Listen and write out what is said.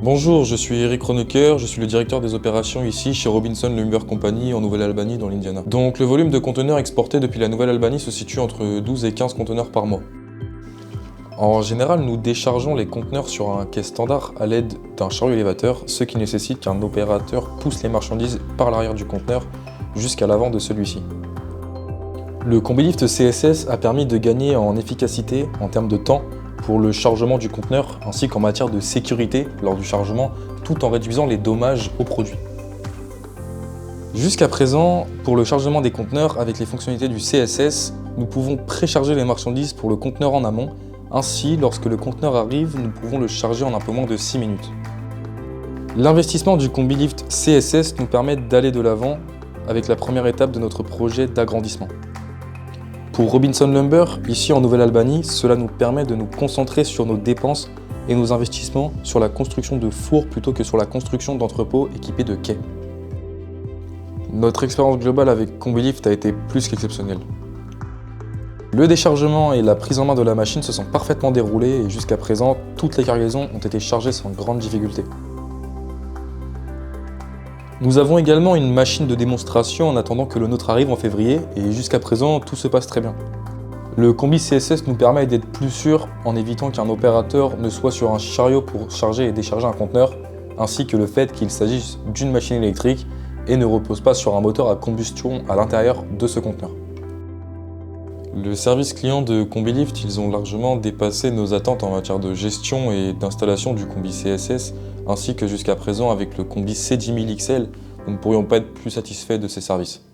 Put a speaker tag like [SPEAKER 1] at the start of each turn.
[SPEAKER 1] Bonjour, je suis Eric Ronecker, je suis le directeur des opérations ici chez Robinson Lumber Company en Nouvelle-Albanie dans l'Indiana. Donc le volume de conteneurs exportés depuis la Nouvelle-Albanie se situe entre 12 et 15 conteneurs par mois. En général, nous déchargeons les conteneurs sur un quai standard à l'aide d'un chariot élévateur, ce qui nécessite qu'un opérateur pousse les marchandises par l'arrière du conteneur jusqu'à l'avant de celui-ci. Le Combilift CSS a permis de gagner en efficacité en termes de temps pour le chargement du conteneur ainsi qu'en matière de sécurité lors du chargement, tout en réduisant les dommages au produit. Jusqu'à présent, pour le chargement des conteneurs avec les fonctionnalités du CSS, nous pouvons précharger les marchandises pour le conteneur en amont. Ainsi, lorsque le conteneur arrive, nous pouvons le charger en un peu moins de 6 minutes. L'investissement du Combilift CSS nous permet d'aller de l'avant avec la première étape de notre projet d'agrandissement. Pour Robinson Lumber, ici en Nouvelle-Albanie, cela nous permet de nous concentrer sur nos dépenses et nos investissements sur la construction de fours plutôt que sur la construction d'entrepôts équipés de quais. Notre expérience globale avec Combilift a été plus qu'exceptionnelle. Le déchargement et la prise en main de la machine se sont parfaitement déroulés et jusqu'à présent, toutes les cargaisons ont été chargées sans grande difficulté. Nous avons également une machine de démonstration en attendant que le nôtre arrive en février et jusqu'à présent, tout se passe très bien. Le combi CSS nous permet d'être plus sûr en évitant qu'un opérateur ne soit sur un chariot pour charger et décharger un conteneur, ainsi que le fait qu'il s'agisse d'une machine électrique et ne repose pas sur un moteur à combustion à l'intérieur de ce conteneur. Le service client de Combilift, ils ont largement dépassé nos attentes en matière de gestion et d'installation du combi CSS, ainsi que jusqu'à présent avec le combi C10000 XL, nous ne pourrions pas être plus satisfaits de ces services.